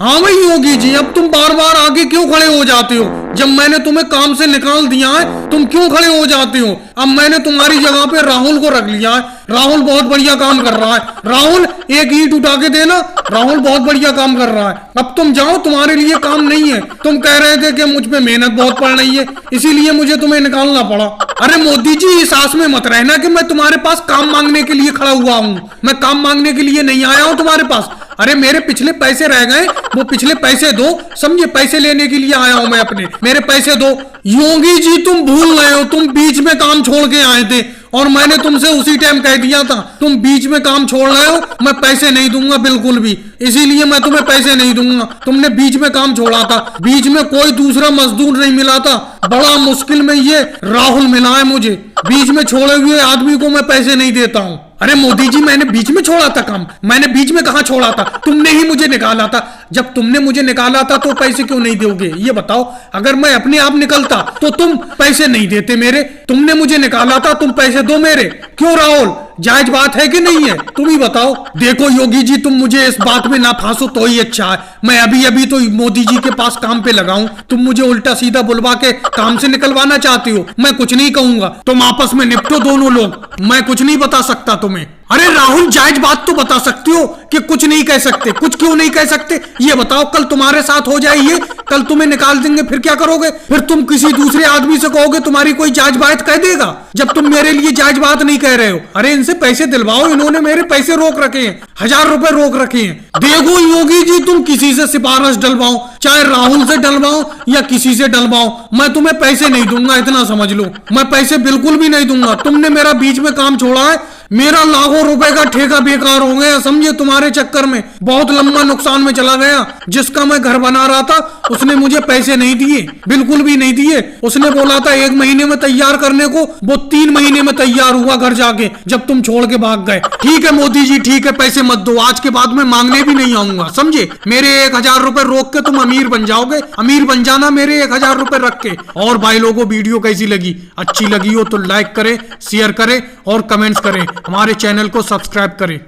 हाँ भाई योगी जी, अब तुम बार बार आगे क्यों खड़े हो जाते हो? जब मैंने तुम्हें काम से निकाल दिया है तुम क्यों खड़े हो जाते हो? अब मैंने तुम्हारी जगह पे राहुल को रख लिया है। राहुल बहुत बढ़िया काम कर रहा है। राहुल एक ईंट उठा के देना, राहुल बहुत बढ़िया काम कर रहा है। अब तुम जाओ, तुम्हारे लिए काम नहीं है। तुम कह रहे थे कि मुझ पे मेहनत बहुत पड़ रही है, इसीलिए मुझे तुम्हें निकालना पड़ा। अरे मोदी जी, इस आस में मत रहना कि मैं तुम्हारे पास काम मांगने के लिए खड़ा हुआ हूँ। मैं काम मांगने के लिए नहीं आया हूँ तुम्हारे पास। अरे मेरे पिछले पैसे रह गए, वो पिछले पैसे दो, समझे? पैसे लेने के लिए आया हूं मैं अपने, मेरे पैसे दो। योगी जी तुम भूल गए हो, तुम बीच में काम छोड़ के आए थे और मैंने तुमसे उसी टाइम कह दिया था तुम बीच में काम छोड़ रहे हो, मैं पैसे नहीं दूंगा बिल्कुल भी, इसीलिए मैं तुम्हें पैसे नहीं दूंगा। तुमने बीच में काम छोड़ा था, बीच में कोई दूसरा मजदूर नहीं मिला था, बड़ा मुश्किल में ये राहुल मिला है मुझे। बीच में छोड़े हुए आदमी को मैं पैसे नहीं देता हूँ। अरे मोदी जी, मैंने बीच में छोड़ा था काम? मैंने बीच में कहा छोड़ा था? तुमने ही मुझे निकाला था। जब तुमने मुझे निकाला था तो पैसे क्यों नहीं दोगे ये बताओ? अगर मैं अपने आप निकलता तो तुम पैसे नहीं देते मेरे। तुमने मुझे निकाला था, तुम पैसे दो मेरे। क्यों राहुल, जायज बात है कि नहीं है? तुम ही बताओ। देखो योगी जी, तुम मुझे इस बात में ना फांसो तो ही अच्छा है। मैं अभी अभी तो मोदी जी के पास काम पे लगाऊं, तुम मुझे उल्टा सीधा बुलवा के काम से निकलवाना चाहती हो। मैं कुछ नहीं कहूंगा, तुम आपस में निपटो दोनों लोग, मैं कुछ नहीं बता सकता तुम्हें। अरे राहुल, जायज बात तो बता सकते हो कि कुछ नहीं कह सकते। कुछ क्यों नहीं कह सकते ये बताओ? कल तुम्हारे साथ हो जाए ये, कल तुम्हें निकाल देंगे, फिर क्या करोगे? फिर तुम किसी दूसरे आदमी से कहोगे तुम्हारी कोई जायज बात कह देगा, जब तुम मेरे लिए जायज बात नहीं कह रहे हो। अरे इनसे पैसे दिलवाओ, इन्होंने मेरे पैसे रोक रखे हैं, 1000 रुपए रोक रखे हैं। देखो योगी जी, तुम किसी से सिफारिश डलवाओ, चाहे राहुल से डलवाओ या किसी से डलवाओ, मैं तुम्हें पैसे नहीं दूंगा, इतना समझ लो। मैं पैसे बिल्कुल भी नहीं दूंगा। तुमने मेरा बीच में काम छोड़ा है, मेरा लाखों रुपए का ठेका बेकार हो गया, समझे? तुम्हारे चक्कर में बहुत लंबा नुकसान में चला गया। जिसका मैं घर बना रहा था उसने मुझे पैसे नहीं दिए, बिल्कुल भी नहीं दिए। उसने बोला था 1 महीने में तैयार करने को, वो 3 महीने में तैयार हुआ घर जाके, जब तुम छोड़ के भाग गए। ठीक है मोदी जी, ठीक है, पैसे मत दो, आज के बाद मैं मांगने भी नहीं आऊंगा, समझे? मेरे 1000 रुपए रोक के तुम अमीर बन जाओगे, अमीर बन जाना मेरे 1000 रुपए रख के। और भाई लोगों, वीडियो कैसी लगी? अच्छी लगी हो तो लाइक करें, शेयर करें और कमेंट्स करें, हमारे चैनल को सब्सक्राइब करें।